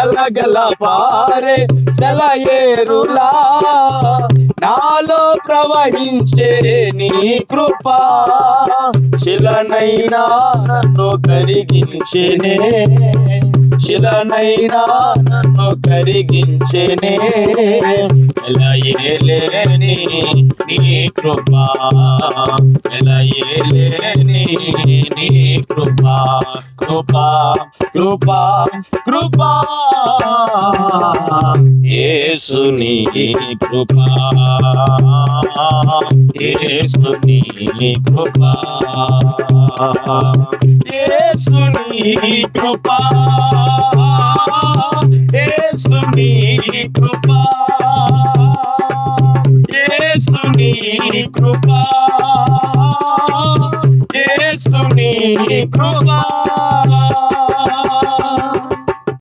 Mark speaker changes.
Speaker 1: గలగల పారే సెలయేరులా నాలో ప్రవహించే నీ కృపా శిలనైనా నన్ను కరిగించెనే శిలనైనా నన్ను కరిగించెనే ఎలయేలేని నీ కృపా ఎలయేలేని నీ కృపా కృపా కృపా కృపా యేసుని కృపా యేసుని కృపా యేసుని కృపా యేసుని కృపా యేసుని కృపా యేసుని కృపా